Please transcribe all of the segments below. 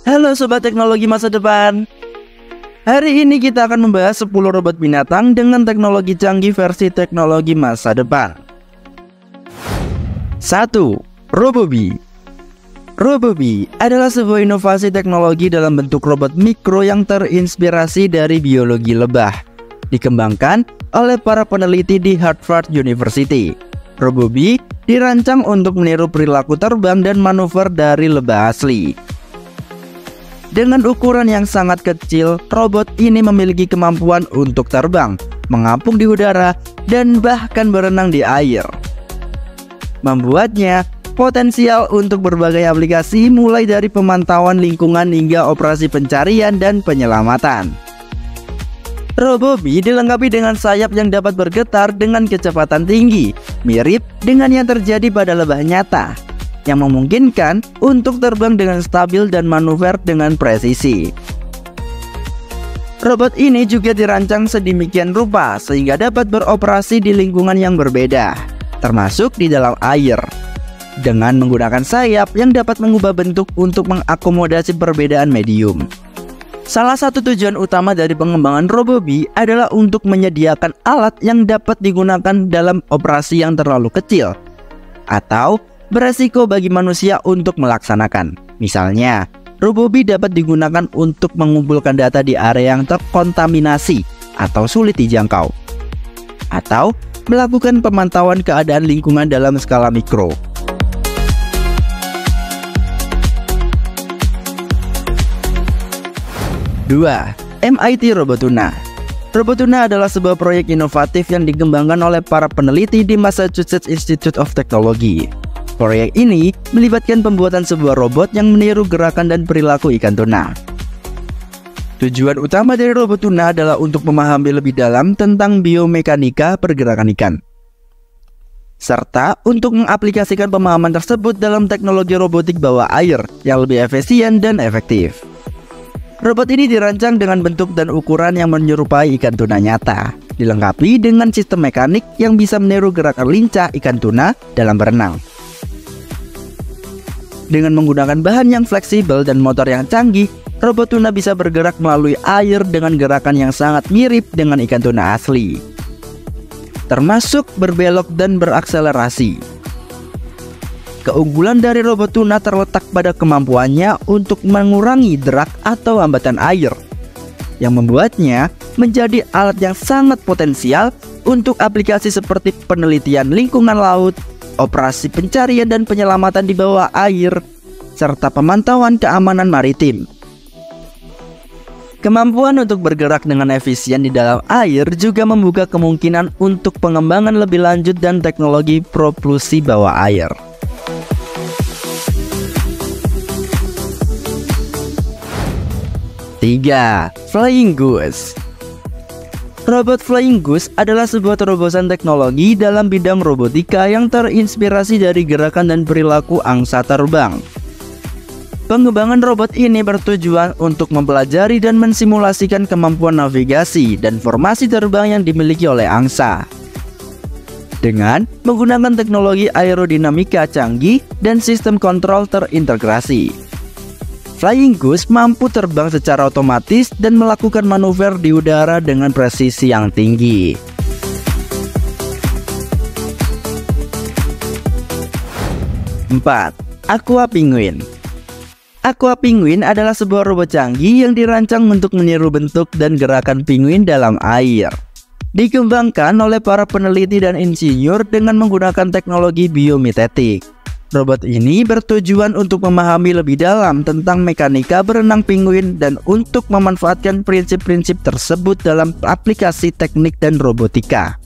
Halo Sobat Teknologi Masa Depan. Hari ini kita akan membahas 10 robot binatang dengan teknologi canggih versi teknologi masa depan. 1. Robobi. Robobi adalah sebuah inovasi teknologi dalam bentuk robot mikro yang terinspirasi dari biologi lebah. Dikembangkan oleh para peneliti di Harvard University. Robobi dirancang untuk meniru perilaku terbang dan manuver dari lebah asli. Dengan ukuran yang sangat kecil, robot ini memiliki kemampuan untuk terbang, mengapung di udara, dan bahkan berenang di air. Membuatnya potensial untuk berbagai aplikasi mulai dari pemantauan lingkungan hingga operasi pencarian dan penyelamatan. Robobi dilengkapi dengan sayap yang dapat bergetar dengan kecepatan tinggi, mirip dengan yang terjadi pada lebah nyata, yang memungkinkan untuk terbang dengan stabil dan manuver dengan presisi. Robot ini juga dirancang sedemikian rupa sehingga dapat beroperasi di lingkungan yang berbeda, termasuk di dalam air, dengan menggunakan sayap yang dapat mengubah bentuk untuk mengakomodasi perbedaan medium. Salah satu tujuan utama dari pengembangan Robobi adalah untuk menyediakan alat yang dapat digunakan dalam operasi yang terlalu kecil atau beresiko bagi manusia untuk melaksanakan. Misalnya, Robobi dapat digunakan untuk mengumpulkan data di area yang terkontaminasi atau sulit dijangkau, atau melakukan pemantauan keadaan lingkungan dalam skala mikro. 2. MIT Robotuna. Robotuna adalah sebuah proyek inovatif yang dikembangkan oleh para peneliti di Massachusetts Institute of Technology. Proyek ini melibatkan pembuatan sebuah robot yang meniru gerakan dan perilaku ikan tuna. Tujuan utama dari robot tuna adalah untuk memahami lebih dalam tentang biomekanika pergerakan ikan, serta untuk mengaplikasikan pemahaman tersebut dalam teknologi robotik bawah air yang lebih efisien dan efektif. Robot ini dirancang dengan bentuk dan ukuran yang menyerupai ikan tuna nyata, dilengkapi dengan sistem mekanik yang bisa meniru gerakan lincah ikan tuna dalam berenang. Dengan menggunakan bahan yang fleksibel dan motor yang canggih, robot tuna bisa bergerak melalui air dengan gerakan yang sangat mirip dengan ikan tuna asli, termasuk berbelok dan berakselerasi. Keunggulan dari robot tuna terletak pada kemampuannya untuk mengurangi derak atau hambatan air, yang membuatnya menjadi alat yang sangat potensial untuk aplikasi seperti penelitian lingkungan laut, operasi pencarian dan penyelamatan di bawah air, serta pemantauan keamanan maritim. Kemampuan untuk bergerak dengan efisien di dalam air juga membuka kemungkinan untuk pengembangan lebih lanjut dan teknologi propulsi bawah air. 3. Flying Goose. Robot Flying Goose adalah sebuah terobosan teknologi dalam bidang robotika yang terinspirasi dari gerakan dan perilaku angsa terbang. Pengembangan robot ini bertujuan untuk mempelajari dan mensimulasikan kemampuan navigasi dan formasi terbang yang dimiliki oleh angsa, dengan menggunakan teknologi aerodinamika canggih dan sistem kontrol terintegrasi. Flying Goose mampu terbang secara otomatis dan melakukan manuver di udara dengan presisi yang tinggi. 4. Aqua Penguin. Aqua Penguin adalah sebuah robot canggih yang dirancang untuk meniru bentuk dan gerakan penguin dalam air. Dikembangkan oleh para peneliti dan insinyur dengan menggunakan teknologi biomimetik. Robot ini bertujuan untuk memahami lebih dalam tentang mekanika berenang penguin dan untuk memanfaatkan prinsip-prinsip tersebut dalam aplikasi teknik dan robotika.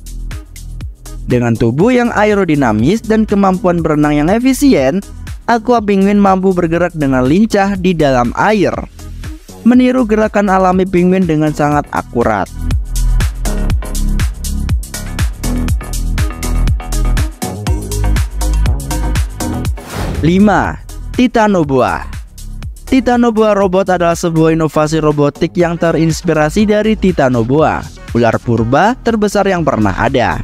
Dengan tubuh yang aerodinamis dan kemampuan berenang yang efisien, Aqua Penguin mampu bergerak dengan lincah di dalam air, meniru gerakan alami penguin dengan sangat akurat. 5. Titanoboa. Titanoboa robot adalah sebuah inovasi robotik yang terinspirasi dari Titanoboa, ular purba terbesar yang pernah ada.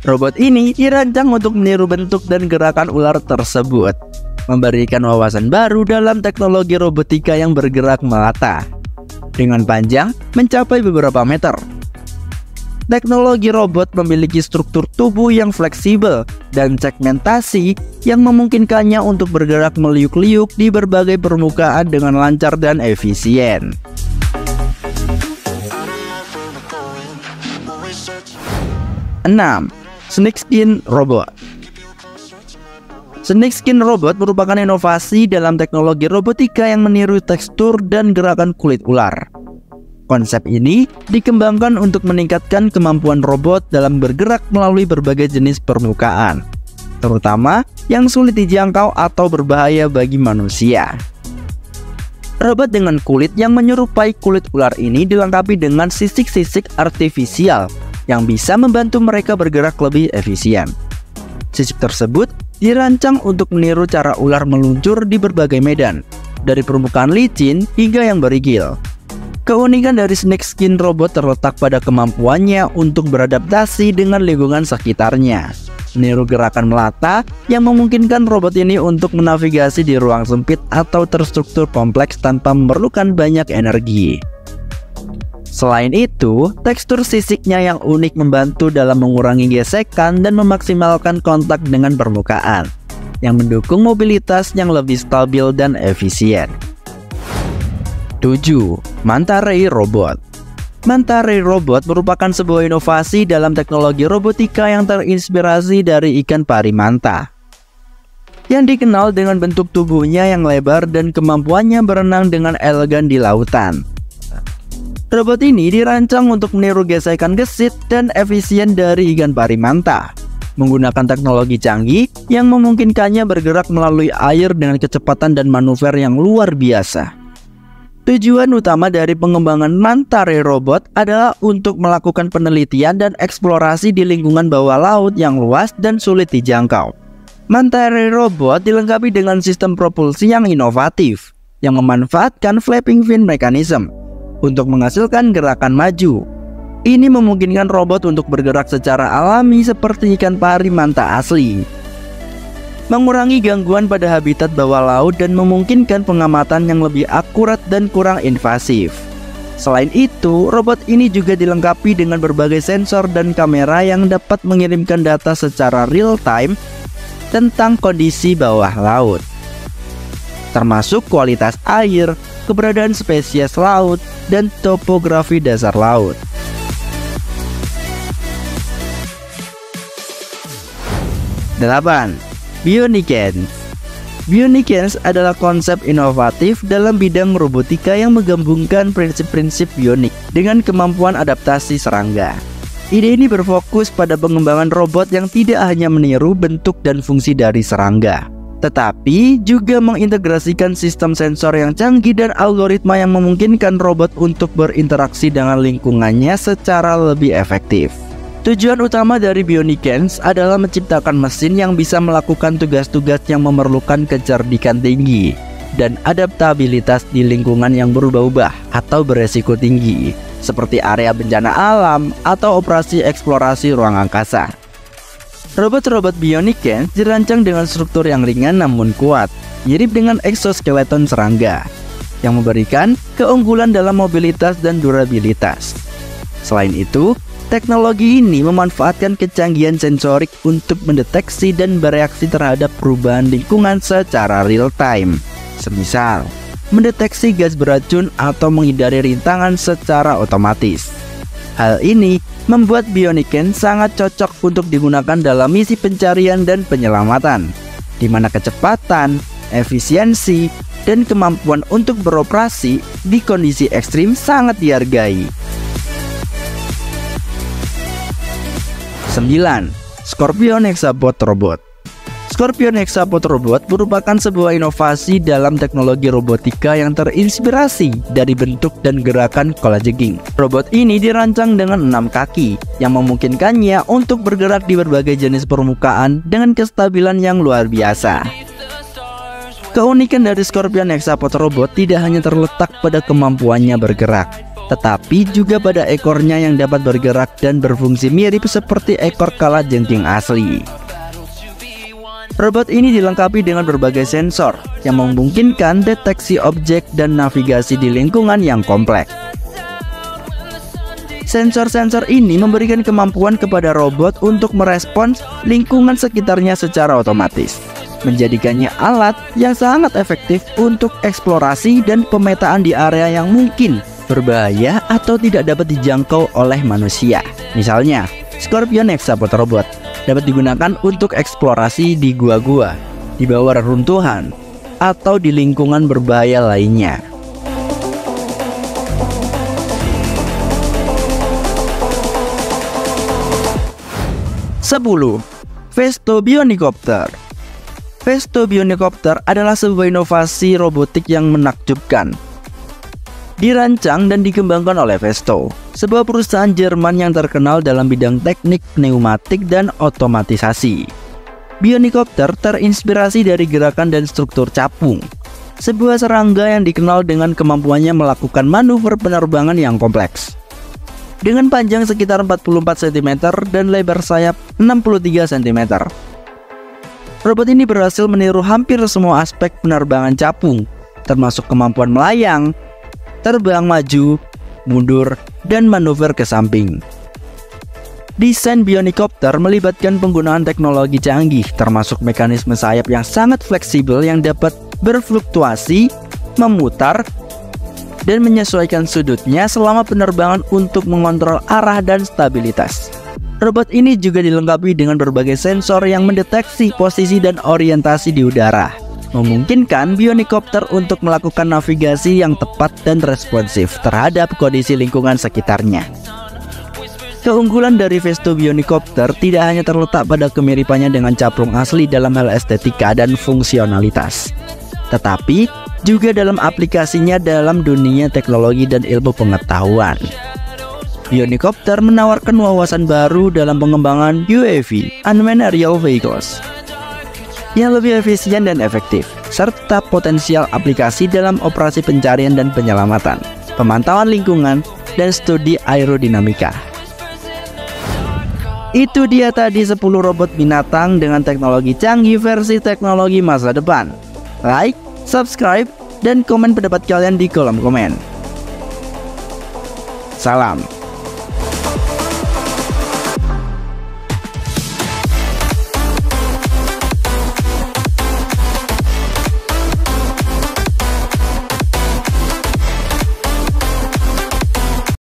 Robot ini dirancang untuk meniru bentuk dan gerakan ular tersebut. memberikan wawasan baru dalam teknologi robotika yang bergerak melata, dengan panjang mencapai beberapa meter. Teknologi robot memiliki struktur tubuh yang fleksibel dan segmentasi yang memungkinkannya untuk bergerak meliuk-liuk di berbagai permukaan dengan lancar dan efisien. 6. Snakeskin Robot. Snakeskin Robot merupakan inovasi dalam teknologi robotika yang meniru tekstur dan gerakan kulit ular. Konsep ini dikembangkan untuk meningkatkan kemampuan robot dalam bergerak melalui berbagai jenis permukaan, terutama yang sulit dijangkau atau berbahaya bagi manusia. Robot dengan kulit yang menyerupai kulit ular ini dilengkapi dengan sisik-sisik artifisial yang bisa membantu mereka bergerak lebih efisien. Sisik tersebut dirancang untuk meniru cara ular meluncur di berbagai medan, dari permukaan licin hingga yang berigil. Keunikan dari Snakeskin Robot terletak pada kemampuannya untuk beradaptasi dengan lingkungan sekitarnya, meniru gerakan melata yang memungkinkan robot ini untuk menavigasi di ruang sempit atau terstruktur kompleks tanpa memerlukan banyak energi. Selain itu, tekstur sisiknya yang unik membantu dalam mengurangi gesekan dan memaksimalkan kontak dengan permukaan, yang mendukung mobilitas yang lebih stabil dan efisien. 7. Manta Ray Robot. Manta Ray Robot merupakan sebuah inovasi dalam teknologi robotika yang terinspirasi dari ikan pari manta, yang dikenal dengan bentuk tubuhnya yang lebar dan kemampuannya berenang dengan elegan di lautan. Robot ini dirancang untuk meniru gesekan gesit dan efisien dari ikan pari manta, menggunakan teknologi canggih yang memungkinkannya bergerak melalui air dengan kecepatan dan manuver yang luar biasa. Tujuan utama dari pengembangan Manta Ray Robot adalah untuk melakukan penelitian dan eksplorasi di lingkungan bawah laut yang luas dan sulit dijangkau. Manta Ray Robot dilengkapi dengan sistem propulsi yang inovatif, yang memanfaatkan flapping fin mechanism untuk menghasilkan gerakan maju. Ini memungkinkan robot untuk bergerak secara alami seperti ikan pari manta asli, mengurangi gangguan pada habitat bawah laut dan memungkinkan pengamatan yang lebih akurat dan kurang invasif. Selain itu, robot ini juga dilengkapi dengan berbagai sensor dan kamera yang dapat mengirimkan data secara real-time tentang kondisi bawah laut, termasuk kualitas air, keberadaan spesies laut, dan topografi dasar laut. 8. Bionicans. Bionicans adalah konsep inovatif dalam bidang robotika yang menggabungkan prinsip-prinsip bionik dengan kemampuan adaptasi serangga. Ide ini berfokus pada pengembangan robot yang tidak hanya meniru bentuk dan fungsi dari serangga, tetapi juga mengintegrasikan sistem sensor yang canggih dan algoritma yang memungkinkan robot untuk berinteraksi dengan lingkungannya secara lebih efektif. Tujuan utama dari Bionicans adalah menciptakan mesin yang bisa melakukan tugas-tugas yang memerlukan kecerdikan tinggi dan adaptabilitas di lingkungan yang berubah-ubah atau beresiko tinggi, seperti area bencana alam atau operasi eksplorasi ruang angkasa. Robot-robot Bionicans dirancang dengan struktur yang ringan namun kuat, mirip dengan exoskeleton serangga, yang memberikan keunggulan dalam mobilitas dan durabilitas. Selain itu, teknologi ini memanfaatkan kecanggihan sensorik untuk mendeteksi dan bereaksi terhadap perubahan lingkungan secara real-time, semisal mendeteksi gas beracun atau menghindari rintangan secara otomatis. Hal ini membuat Bionicans sangat cocok untuk digunakan dalam misi pencarian dan penyelamatan, di mana kecepatan, efisiensi, dan kemampuan untuk beroperasi di kondisi ekstrim sangat dihargai. 9. Scorpion Hexapod Robot. Scorpion Hexapod Robot merupakan sebuah inovasi dalam teknologi robotika yang terinspirasi dari bentuk dan gerakan collaging. Robot ini dirancang dengan 6 kaki yang memungkinkannya untuk bergerak di berbagai jenis permukaan dengan kestabilan yang luar biasa. Keunikan dari Scorpion Hexapod Robot tidak hanya terletak pada kemampuannya bergerak, tetapi juga pada ekornya yang dapat bergerak dan berfungsi mirip seperti ekor kalajengking asli. Robot ini dilengkapi dengan berbagai sensor yang memungkinkan deteksi objek dan navigasi di lingkungan yang kompleks. Sensor-sensor ini memberikan kemampuan kepada robot untuk merespons lingkungan sekitarnya secara otomatis, menjadikannya alat yang sangat efektif untuk eksplorasi dan pemetaan di area yang mungkin berbahaya atau tidak dapat dijangkau oleh manusia. Misalnya, Scorpion Hexapod Robot dapat digunakan untuk eksplorasi di gua-gua, di bawah reruntuhan, atau di lingkungan berbahaya lainnya. Sepuluh, Vesto Bionicopter. Vesto Bionicopter adalah sebuah inovasi robotik yang menakjubkan. Dirancang dan dikembangkan oleh Vesto, sebuah perusahaan Jerman yang terkenal dalam bidang teknik pneumatik dan otomatisasi. Bionicopter terinspirasi dari gerakan dan struktur capung, sebuah serangga yang dikenal dengan kemampuannya melakukan manuver penerbangan yang kompleks. Dengan panjang sekitar 44 cm dan lebar sayap 63 cm. Robot ini berhasil meniru hampir semua aspek penerbangan capung, termasuk kemampuan melayang, terbang maju, mundur, dan manuver ke samping. Desain Bionicopter melibatkan penggunaan teknologi canggih, termasuk mekanisme sayap yang sangat fleksibel yang dapat berfluktuasi, memutar, dan menyesuaikan sudutnya selama penerbangan untuk mengontrol arah dan stabilitas. Robot ini juga dilengkapi dengan berbagai sensor yang mendeteksi posisi dan orientasi di udara, memungkinkan Bionicopter untuk melakukan navigasi yang tepat dan responsif terhadap kondisi lingkungan sekitarnya. Keunggulan dari Vesto Bionicopter tidak hanya terletak pada kemiripannya dengan capung asli dalam hal estetika dan fungsionalitas, tetapi juga dalam aplikasinya dalam dunia teknologi dan ilmu pengetahuan. Bionicopter menawarkan wawasan baru dalam pengembangan UAV (Unmanned Aerial Vehicles) yang lebih efisien dan efektif, serta potensial aplikasi dalam operasi pencarian dan penyelamatan, pemantauan lingkungan, dan studi aerodinamika. Itu dia tadi 10 robot binatang dengan teknologi canggih versi teknologi masa depan. Like, subscribe, dan komen pendapat kalian di kolom komen. Salam.